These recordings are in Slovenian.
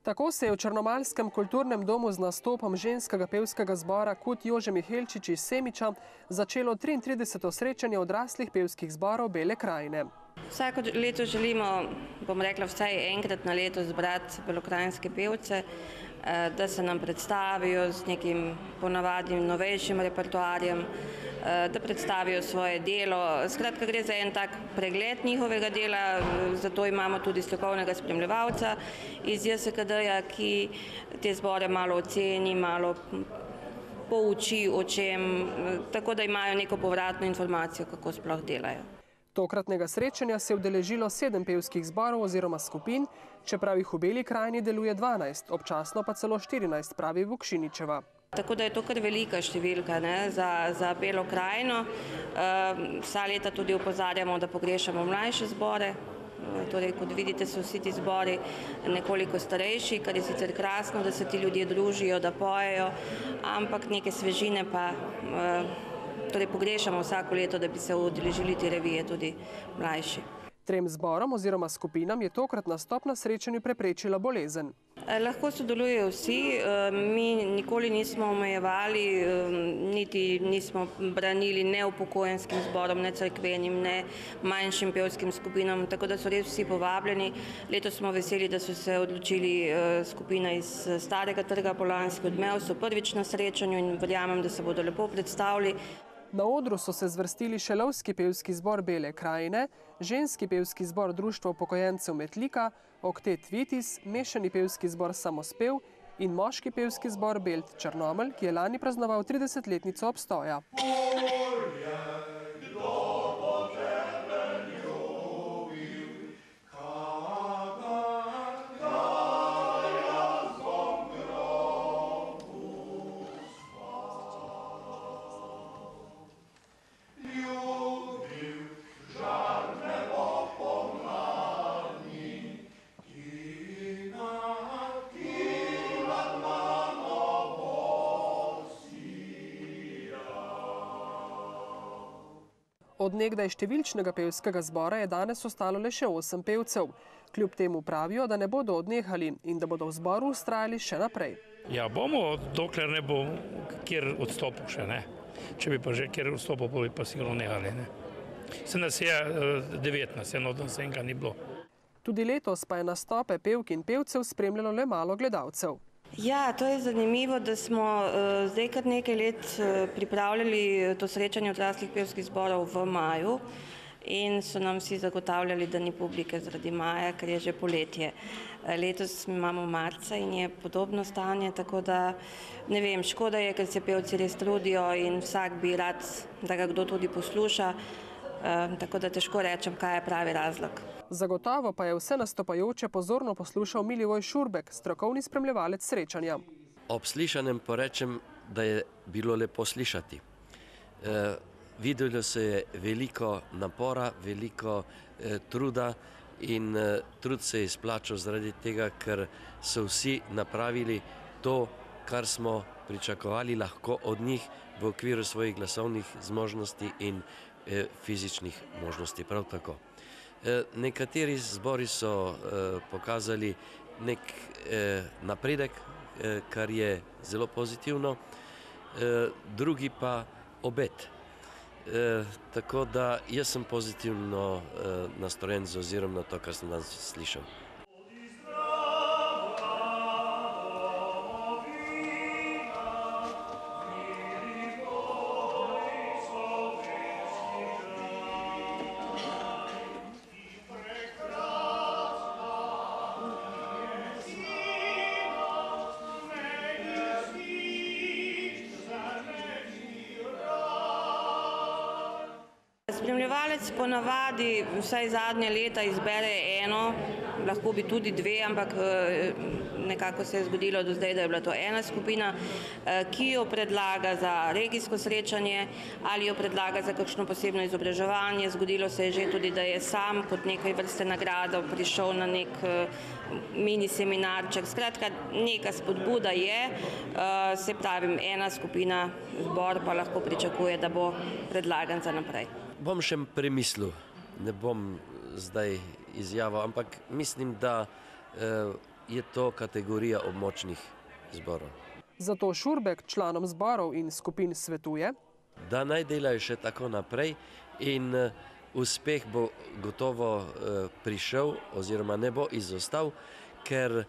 Tako se je v Črnomaljskem kulturnem domu z nastopom ženskega pevskega zbora Kut Jože Mihelčič iz Semiča začelo 33. srečanje odraslih pevskih zborov Bele krajine. Vsako leto želimo, bom rekla, vsaj enkrat na leto zbrati belokranjske pevce, da se nam predstavijo z nekim ponavadnim novejšim repertoarjem, da predstavijo svoje delo. Skratka, gre za en tak pregled njihovega dela, zato imamo tudi strokovnega spremljevalca iz JSKD-ja, ki te zbore malo oceni, malo pouči o čem, tako da imajo neko povratno informacijo, kako sploh delajo. Tokratnega srečanja se je udeležilo 7 pevskih zborov oziroma skupin, čeprav jih v Beli krajini deluje 12, občasno pa celo 14, pravi Vukšiničeva. Tako da je to kar velika številka za Belo krajino. Vsa leta tudi opozarjamo, da pogrešamo mlajše zbore. Torej, kot vidite, so vsi ti zbori nekoliko starejši, kar je sicer krasno, da se ti ljudje družijo, da pojejo, ampak neke svežine pa pogrešamo vsako leto, da bi se udeležili te revije tudi mlajši. 3 zborom oziroma skupinam je tokrat nastop na srečanju preprečila bolezen. Lahko sodelujejo vsi, mi nikoli nismo omejevali, niti nismo branili ne upokojenskim zborom, ne cerkvenim, ne manjšim pevskim skupinam, tako da so res vsi povabljeni. Letos smo veseli, da so se odločili skupina iz Starega trga, Polanski odmev, so prvič na srečanju in verjamem, da se bodo lepo predstavili. Na odru so se zvrstili še lovski pevski zbor Bele krajine, ženski pevski zbor Društva upokojencev Metlika, Oktet Vitis, mešani pevski zbor Samospev in moški pevski zbor Belt Črnomelj, ki je lani praznoval 30-letnico obstoja. Od nekdaj številčnega pevskega zbora je danes ostalo le še 8 pevcev. Kljub temu pravijo, da ne bodo odnehali in da bodo v zboru vztrajali še naprej. Ja, bomo, dokler ne bo kjer odstopil še, ne. Če bi pa že kjer odstopil, bi pa sigurno nehali, ne. Se nas je 19, enodno se enega ni bilo. Tudi letos pa je nastope pevk in pevcev spremljalo le malo gledalcev. Ja, to je zanimivo, da smo zdaj kar nekaj let pripravljali to srečanje odraslih pevskih zborov v maju in so nam vsi zagotavljali, da ni publike zaradi maja, ker je že poletje. Letos imamo marca in je podobno stanje, tako da ne vem, škoda je, ker se pevci res trudijo in vsak bi rad, da ga kdo tudi posluša, tako da težko rečem, kaj je pravi razlog. Zagotovo pa je vse nastopajoče pozorno poslušal Milivoj Šurbek, strokovni spremljevalec srečanja. Ob slišanem porečem, da je bilo lepo slišati. Videlo se je veliko napora, veliko truda in trud se je izplačal zaradi tega, ker so vsi napravili to, kar smo pričakovali lahko od njih v okviru svojih glasovnih zmožnosti in fizičnih možnosti prav tako. Nekateri zbori so pokazali nek napredek, kar je zelo pozitivno, drugi pa obet. Tako da jaz sem pozitivno nastrojen z ozirom na to, kar sem danes slišal. Spremljevalec ponavadi vsaj zadnje leta izbere eno, lahko bi tudi 2, ampak nekako se je zgodilo do zdaj, da je bila to ena skupina, ki jo predlaga za regijsko srečanje ali jo predlaga za kakšno posebno izobraževanje. Zgodilo se je že tudi, da je sam kot nekaj vrste nagrado prišel na nek mini seminarček. Skratka, neka spodbuda je, se pravim, ena skupina, zbor pa lahko pričakuje, da bo predlagan za naprej. Bom še premislil, ne bom zdaj izjavil, ampak mislim, da je to kategorija območnih zborov. Zato Šurbek članom zborov in skupin svetuje, da naj delajo še tako naprej in uspeh bo gotovo prišel oziroma ne bo izostal, ker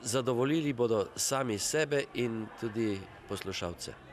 zadovoljili bodo sami sebe in tudi poslušalce.